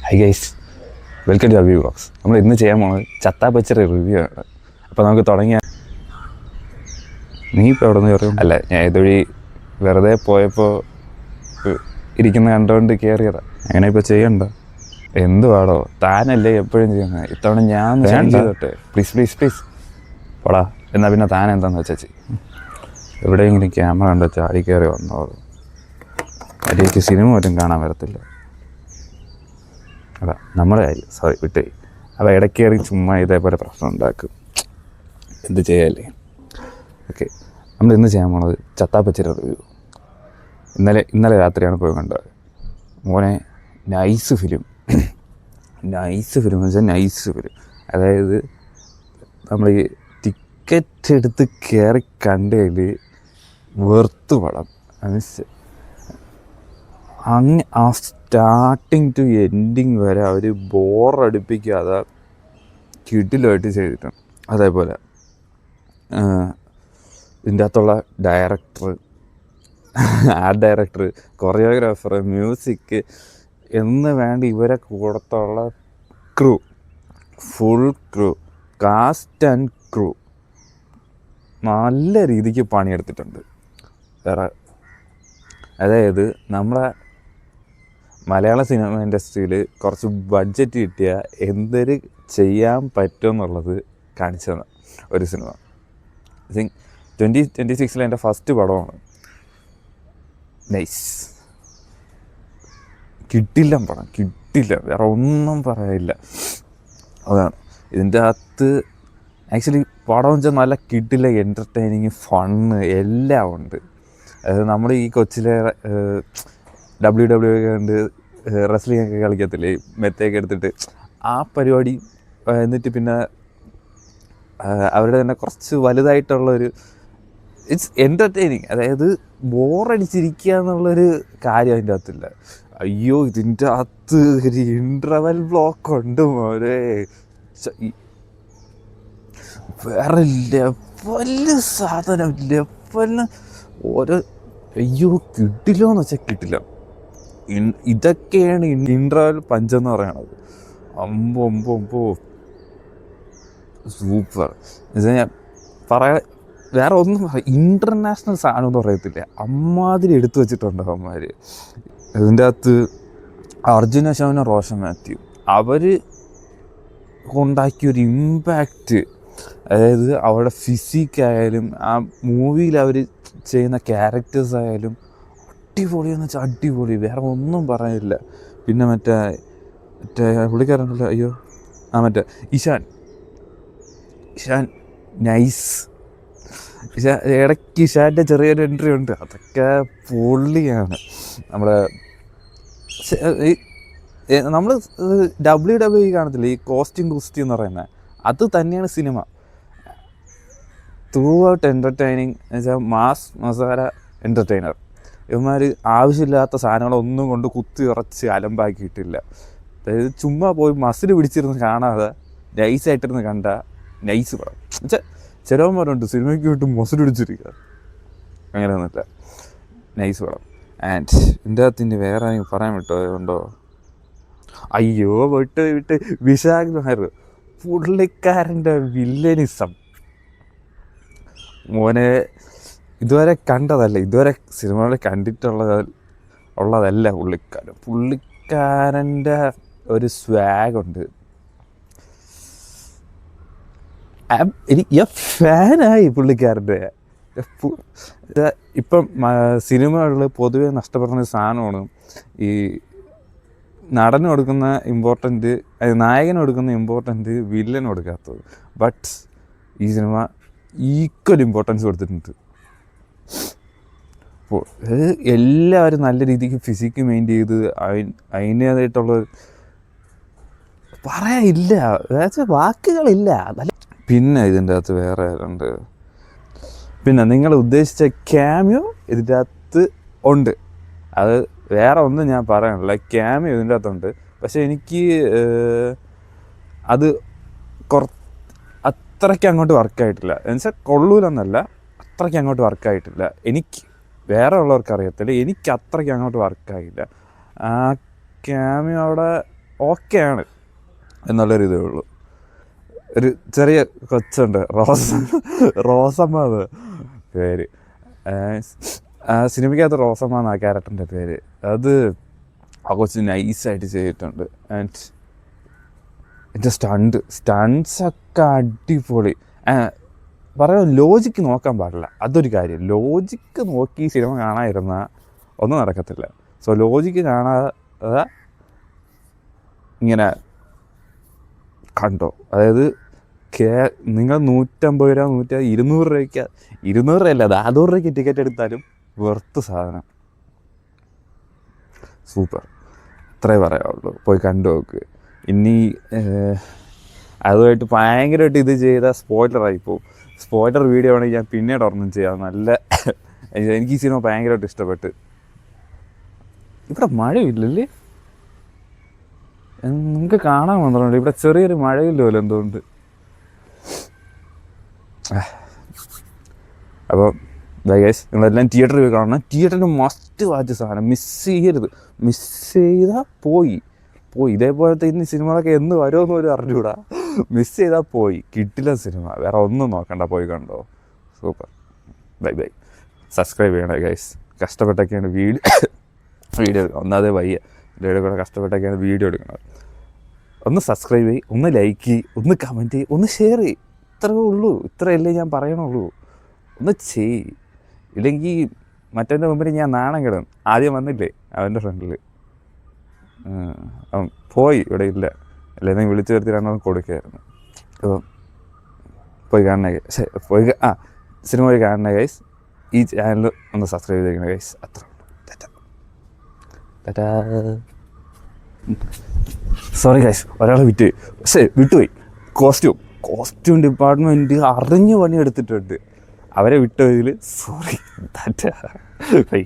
High guys, welcome to review box. നമ്മൾ ഇന്ന് ചെയ്യാൻ പോകുന്നത് ചത്താ പച്ചറി റിവ്യൂ ആണ്. അപ്പോൾ നമുക്ക് തുടങ്ങിയ നീ ഇപ്പോൾ എവിടെ നിന്ന് കയറും? അല്ല, ഞാൻ ഇതുവഴി വെറുതെ പോയപ്പോൾ ഇരിക്കുന്ന കണ്ടുകൊണ്ട് കയറിയതാണ്. അങ്ങനെ ഇപ്പോൾ ചെയ്യണ്ട. എന്ത് പാടോ, താനല്ലേ എപ്പോഴും ചെയ്യുന്നത്. ഇത്തവണ ഞാൻ ചെയ്തോട്ടെ. പ്ലീസ് പ്ലീസ് പ്ലീസ് പോടാ. എന്നാൽ പിന്നെ താൻ എന്താണെന്ന് വെച്ചാൽ ചെയ്യും. എവിടെയെങ്കിലും ക്യാമറ കണ്ട് ചാടി കയറി വന്നോളൂ. അതിലേക്ക് സിനിമ ഒന്നും കാണാൻ വരത്തില്ല. അതാ നമ്മുടെ കാര്യം. സോറി, വിട്ടുപോയി. അപ്പോൾ ഇടയ്ക്ക് കയറി ചുമ്മാ ഇതേപോലെ പ്രശ്നം ഉണ്ടാക്കും. എന്ത് ചെയ്യാല്ലേ. ഓക്കെ, നമ്മൾ ഇന്ന് ചെയ്യാൻ പോണത് ചത്താ പച്ചറി റിവ്യൂ. ഇന്നലെ രാത്രിയാണ് പോയി കണ്ടത്. മോനെ, നൈസ് ഫിലിം എന്ന് വെച്ചാൽ നൈസ് ഫിലിം. അതായത് നമ്മൾ ഈ ടിക്കറ്റ് എടുത്ത് കയറി കണ്ടതിൽ വെറുത്ത് പടം. മീൻസ് അങ്ങ് ആ സ്റ്റാർട്ടിങ് ടു എൻഡിങ് വരെ അവർ ബോറടിപ്പിക്കാതെ കിടിലായിട്ട് ചെയ്തിട്ടുണ്ട്. അതേപോലെ ഇതിൻ്റെ അകത്തുള്ള director, art director, choreographer, music എന്ന് വേണ്ട ഇവരെ കൂടത്തുള്ള crew, full crew, cast and crew നല്ല രീതിക്ക് പണിയെടുത്തിട്ടുണ്ട്. വേറെ അതായത് നമ്മളെ മലയാള സിനിമ ഇൻഡസ്ട്രിയിൽ കുറച്ച് ബഡ്ജറ്റ് കിട്ടിയാൽ എന്തൊരു ചെയ്യാൻ പറ്റുമെന്നുള്ളത് കാണിച്ചതാണ് ഒരു സിനിമ. ഐ തിങ്ക് 2026 എൻ്റെ ഫസ്റ്റ് പടമാണ്. നൈസ്, കിട്ടില്ല പടം, കിട്ടില്ല, വേറെ ഒന്നും പറയാനില്ല. അതാണ് ഇതിൻ്റെ അകത്ത് ആക്ച്വലി പടം വെച്ചാൽ നല്ല കിട്ടില്ല, എൻ്റർടൈനിങ്, ഫണ്ണ് എല്ലാം ഉണ്ട്. അതായത് നമ്മൾ ഈ കൊച്ചിലെ WWE കണ്ട് റെസ്ലിംഗ് ഒക്കെ കളിക്കത്തില്ലേ, മെത്തയൊക്കെ എടുത്തിട്ട് ആ പരിപാടി. എന്നിട്ട് പിന്നെ അവരുടെ തന്നെ കുറച്ച് വലുതായിട്ടുള്ളൊരു ഇറ്റ്സ് എൻ്റർടൈനിങ്. അതായത് ബോറടിച്ചിരിക്കുക എന്നുള്ളൊരു കാര്യം അതിൻ്റെ അകത്തില്ല. അയ്യോ, ഇതിൻ്റെ അകത്ത് ഒരു ഇൻ്റർവെൽ ബ്ലോക്ക് ഉണ്ട് മോനെ, വേറെ ലെവല് സാധനം, ലെവലിന് ഓരോ അയ്യോ കിട്ടില്ലെന്ന് വെച്ചാൽ കിട്ടില്ല. ഇതൊക്കെയാണ് ഇൻ്റർവെൽ പഞ്ചെന്ന് പറയണത്. അമ്പോ സൂപ്പർ. എന്നുവെച്ചാൽ ഞാൻ വേറെ ഒന്നും ഇൻ്റർനാഷണൽ സാധനം എന്ന് പറയത്തില്ല, അമ്മാതിരി എടുത്തു വെച്ചിട്ടുണ്ട് അവന്മാർ. ഇതിൻ്റെ അകത്ത് അർജുൻ അശോകനും റോഷൻ മാത്യു അവർ ഉണ്ടാക്കിയൊരു ഇമ്പാക്റ്റ്, അതായത് അവരുടെ ഫിസിക്കായാലും ആ മൂവിയിൽ അവർ ചെയ്യുന്ന ക്യാരക്ടേഴ്സ് ആയാലും അടിപൊളിയെന്ന് വെച്ചാൽ അടിപൊളി, വേറെ ഒന്നും പറയാനില്ല. പിന്നെ മറ്റേ പുള്ളിക്കാരനല്ല, അയ്യോ മറ്റേ ഇഷാൻ നൈസ്. ഇടയ്ക്ക് ഇഷാൻ്റെ ചെറിയൊരു എൻട്രി ഉണ്ട്, അതൊക്കെ പൊള്ളിയാണ്. നമ്മൾ WWE കാണത്തില്ല, ഈ കോസ്റ്റ്യൂം കുസ്തി എന്ന് പറയുന്നത്, അത് തന്നെയാണ് സിനിമ. ത്രൂ ഔട്ട് എൻ്റർടൈനിങ് എന്ന് വെച്ചാൽ മാസ് മസാല എൻ്റർടൈനർ. ഇവന്മാർ ആവശ്യമില്ലാത്ത സാധനങ്ങളൊന്നും കൊണ്ട് കുത്തി ഉറച്ച് അലമ്പാക്കിയിട്ടില്ല. അതായത് ചുമ്മാ പോയി മസിൽ പിടിച്ചിരുന്ന് കാണാതെ നൈസായിട്ടിരുന്ന് കണ്ട നൈസ് പടം. എന്നുവെച്ചാൽ ചിലവന്മാരുണ്ട് സിനിമയ്ക്ക് വിട്ട് മസിൽ പിടിച്ചിരിക്കുക, അങ്ങനെയൊന്നുമില്ല, നൈസ് പടം. ആൻഡ് ഇതിൻ്റെ അകത്ത് വേറെ പറയാൻ വിട്ടോ? അയ്യോ വിട്ട് വിശാഖ് നായർ, പുള്ളിക്കാരൻ്റെ വില്ലനിസം മോനെ ഇതുവരെ കണ്ടതല്ല, ഇതുവരെ സിനിമകളിൽ ഉള്ളതല്ല പുള്ളിക്കാരൻ്റെ ഒരു സ്വാഗുണ്ട്. എനിക്ക് ഫാനായി പുള്ളിക്കാരൻ്റെ. ഇപ്പം സിനിമകളിൽ പൊതുവെ നഷ്ടപ്പെടുന്ന സാധനമാണ് ഈ നടന് കൊടുക്കുന്ന ഇമ്പോർട്ടൻറ്റ്, നായകന് കൊടുക്കുന്ന ഇമ്പോർട്ടൻറ്റ് വില്ലന് കൊടുക്കാത്തത്. ബട്ട് ഈ സിനിമ ഈക്വൽ ഇമ്പോർട്ടൻസ് കൊടുത്തിട്ടുണ്ട്. അപ്പോൾ എല്ലാവരും നല്ല രീതിക്ക് ഫിസിക്ക് മെയിൻറ്റെയിൻ ചെയ്ത് അതിൻ്റേതായിട്ടുള്ള പറയാനില്ല, വാക്കുകളില്ല. പിന്നെ ഇതിൻ്റെ അകത്ത് വേറെ ഉണ്ട്. പിന്നെ നിങ്ങൾ ഉദ്ദേശിച്ച ക്യാമിയോ ഇതിൻ്റെ അകത്ത് ഉണ്ട്. അത് വേറെ ഒന്നും ഞാൻ പറയാനില്ല, ക്യാമിയോ ഇതിൻ്റെ അകത്തുണ്ട്. പക്ഷേ എനിക്ക് അത് അത്രയ്ക്ക് അങ്ങോട്ട് വർക്കായിട്ടില്ല. എന്നുവെച്ചാൽ കൊള്ളൂലെന്നല്ല, അത്രയ്ക്ക് അങ്ങോട്ട് വർക്കായിട്ടില്ല. എനിക്ക് വേറെ ഉള്ളവർക്ക് അറിയത്തില്ല, എനിക്ക് അത്രയ്ക്ക് അങ്ങോട്ട് വർക്കായില്ല. ആ ക്യാമിയോ അവിടെ ഓക്കെയാണ് എന്നുള്ളൊരിതേ ഉള്ളൂ. ഒരു ചെറിയ കൊച്ചുണ്ട് റോസമ്മ പേര്. സിനിമയ്ക്കകത്ത് റോസമ്മ എന്നാ ക്യാരക്ടറിൻ്റെ പേര്. അത് ആ കൊച്ച് നൈസായിട്ട് ചെയ്തിട്ടുണ്ട്. ആൻഡ് എൻ്റെ സ്റ്റണ്ട്സൊക്കെ അടിപൊളി. പറയാം, ലോജിക്ക് നോക്കാൻ പാടില്ല, അതൊരു കാര്യം. ലോജിക്ക് നോക്കി സിനിമ കാണാതിരുന്നാൽ ഒന്നും നടക്കത്തില്ല. സോ ലോജിക്ക് കാണാതെ ഇങ്ങനെ കണ്ടോ. അതായത് നിങ്ങൾ 150 രൂപ 200 രൂപയ്ക്ക് 200 രൂപയല്ല, അത് 500 രൂപയ്ക്ക് ടിക്കറ്റ് എടുത്താലും വെർത്ത് സാധനം. സൂപ്പർ, അത്രേ പറയാവുള്ളൂ. പോയി കണ്ടു നോക്ക്. ഇനി അതുമായിട്ട് ഭയങ്കരമായിട്ട് ഇത് ചെയ്താൽ സ്പോയിലറായിപ്പോവും. സ്പോയിലർ വീഡിയോ ആണെങ്കിൽ ഞാൻ പിന്നീട് ഒരെണ്ണം ചെയ്യാം. നല്ല എനിക്ക് ഈ സിനിമ ഭയങ്കരമായിട്ട് ഇഷ്ടപ്പെട്ട്. ഇവിടെ മഴയില്ലല്ലേ? നിങ്ങൾക്ക് കാണാൻ വന്നിട്ടുണ്ട് ഇവിടെ ചെറിയൊരു മഴയില്ലല്ലോ എന്തുകൊണ്ട്. അപ്പോൾ ഗൈസ്, നിങ്ങളെല്ലാം തിയേറ്ററിൽ പോയി കാണണം. തിയേറ്ററിന് മസ്റ്റ് വാച്ച് സാധനം, മിസ് ചെയ്യരുത്. മിസ് ചെയ്താൽ പോയി. ഇതേപോലത്തെ ഇനി സിനിമകളൊക്കെ എന്ന് വരുമെന്ന് പോലും അറിഞ്ഞൂടാ. മിസ് ചെയ്താൽ പോയി. കിട്ടില്ല സിനിമ. വേറെ ഒന്നും നോക്കണ്ട, പോയി കണ്ടോ. സൂപ്പർ. ബൈ. സബ്സ്ക്രൈബ് ചെയ്യണേ ഗൈസ്. കഷ്ടപ്പെട്ടൊക്കെയാണ് വീഡിയോ എടുക്കണം. ഒന്നാമതേ വയ്യ, ഇതിൻ്റെ കൂടെ കഷ്ടപ്പെട്ടൊക്കെയാണ് വീഡിയോ എടുക്കുന്നത്. ഒന്ന് സബ്സ്ക്രൈബ് ചെയ്യ്, ഒന്ന് ലൈക്ക് ചെയ്യ്, ഒന്ന് കമൻറ്റ് ചെയ്യ്, ഒന്ന് ഷെയർ ചെയ്യ്. ഇത്രയേ ഉള്ളൂ. ഇത്രയല്ലേ ഞാൻ പറയണുള്ളൂ. ഒന്ന് ചെയ്യ്. ഇല്ലെങ്കിൽ മറ്റവൻ്റെ മുമ്പിൽ ഞാൻ നാണം കിടും. ആദ്യം വന്നില്ലേ അവൻ്റെ ഫ്രണ്ടിൽ, അവൻ പോയി, ഇവിടെ ഇല്ല. അല്ലെങ്കിൽ വിളിച്ചു വരുത്തി രണ്ടെണ്ണം കൊടുക്കുകയായിരുന്നു. അപ്പോൾ പോയി കാണണേ സിനിമ പോയി കാണണേ ഗൈസ്. ഈ ചാനൽ ഒന്ന് സബ്സ്ക്രൈബ് ചെയ്തിരിക്കണേ ഗൈസ്. അത്ര സോറി ഗൈസ്, ഒരാളെ വിട്ടുപോയി. കോസ്റ്റ്യൂം ഡിപ്പാർട്ട്മെൻറ്റ് അറിഞ്ഞ് പണിയെടുത്തിട്ടുണ്ട്. അവരെ വിട്ടതിൽ സോറി. ബൈ.